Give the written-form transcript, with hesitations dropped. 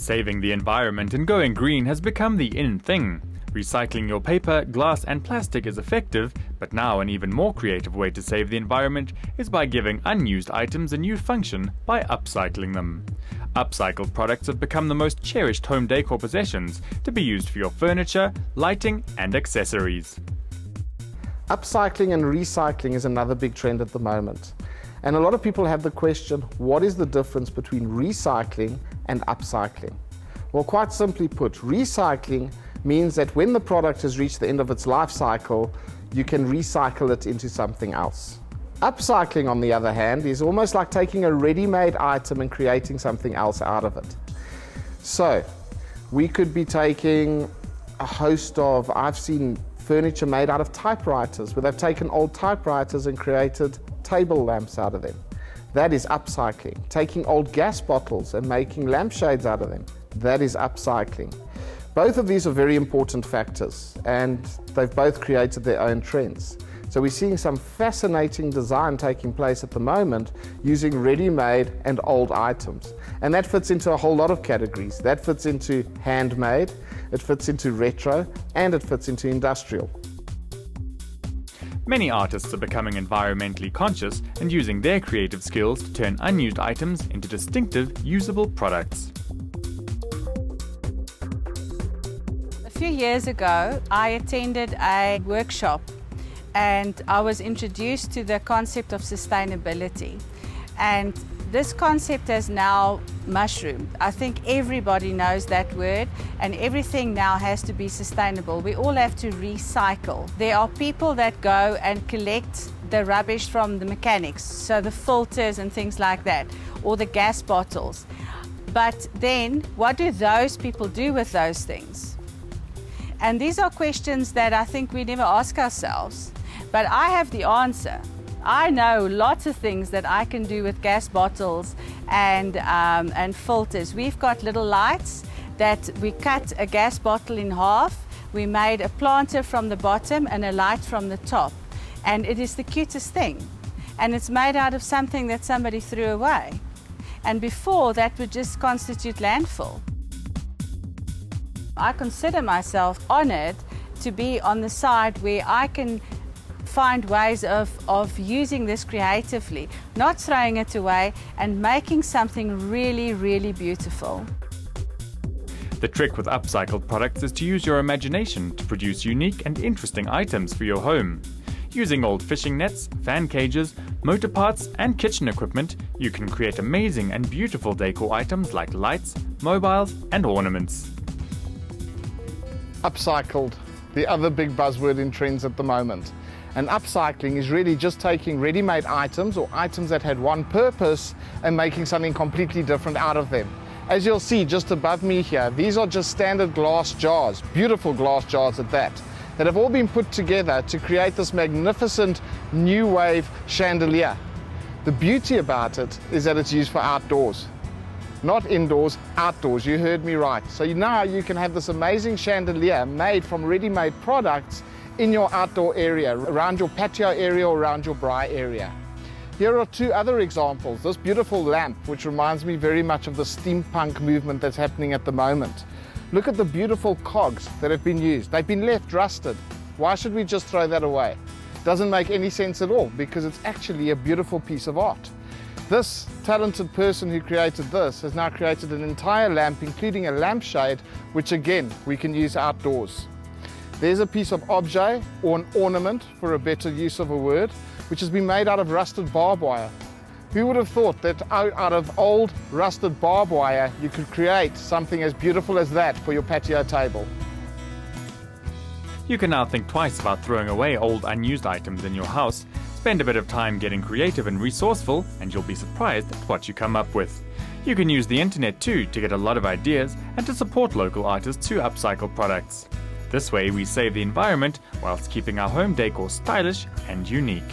Saving the environment and going green has become the in thing. Recycling your paper, glass and plastic is effective, but now an even more creative way to save the environment is by giving unused items a new function by upcycling them. Upcycled products have become the most cherished home decor possessions to be used for your furniture, lighting and accessories. Upcycling and recycling is another big trend at the moment. And a lot of people have the question, what is the difference between recycling and upcycling? Well, quite simply put, recycling means that when the product has reached the end of its life cycle, you can recycle it into something else. Upcycling, on the other hand, is almost like taking a ready-made item and creating something else out of it. So, we could be taking a host of, I've seen furniture made out of typewriters, where they've taken old typewriters and created table lamps out of them. That is upcycling. Taking old gas bottles and making lampshades out of them. That is upcycling. Both of these are very important factors, and they've both created their own trends. So we're seeing some fascinating design taking place at the moment using ready-made and old items. And that fits into a whole lot of categories. That fits into handmade, it fits into retro, and it fits into industrial. Many artists are becoming environmentally conscious and using their creative skills to turn unused items into distinctive, usable products. A few years ago, I attended a workshop and I was introduced to the concept of sustainability. And this concept has now mushroomed. I think everybody knows that word, and everything now has to be sustainable. We all have to recycle. There are people that go and collect the rubbish from the mechanics, so the filters and things like that, or the gas bottles. But then, what do those people do with those things? And these are questions that I think we never ask ourselves. But I have the answer. I know lots of things that I can do with gas bottles and filters. We've got little lights that we cut a gas bottle in half. We made a planter from the bottom and a light from the top. And it is the cutest thing. And it's made out of something that somebody threw away. And before, that would just constitute landfill. I consider myself honored to be on the side where I can find ways of using this creatively, not throwing it away and making something really, really beautiful. The trick with upcycled products is to use your imagination to produce unique and interesting items for your home. Using old fishing nets, fan cages, motor parts and kitchen equipment, you can create amazing and beautiful decor items like lights, mobiles and ornaments. Upcycled, the other big buzzword in trends at the moment. And upcycling is really just taking ready-made items or items that had one purpose and making something completely different out of them. As you'll see just above me here, these are just standard glass jars, beautiful glass jars at that have all been put together to create this magnificent new wave chandelier. The beauty about it is that it's used for outdoors. Not indoors, outdoors, you heard me right. So now you can have this amazing chandelier made from ready-made products in your outdoor area, around your patio area or around your braai area. Here are two other examples. This beautiful lamp, which reminds me very much of the steampunk movement that's happening at the moment. Look at the beautiful cogs that have been used. They've been left rusted. Why should we just throw that away? Doesn't make any sense at all because it's actually a beautiful piece of art. This talented person who created this has now created an entire lamp, including a lampshade, which again, we can use outdoors. There's a piece of objet, or an ornament, for a better use of a word, which has been made out of rusted barbed wire. Who would have thought that out of old rusted barbed wire, you could create something as beautiful as that for your patio table? You can now think twice about throwing away old unused items in your house. Spend a bit of time getting creative and resourceful, and you'll be surprised at what you come up with. You can use the internet too to get a lot of ideas and to support local artists who upcycle products. This way we save the environment whilst keeping our home decor stylish and unique.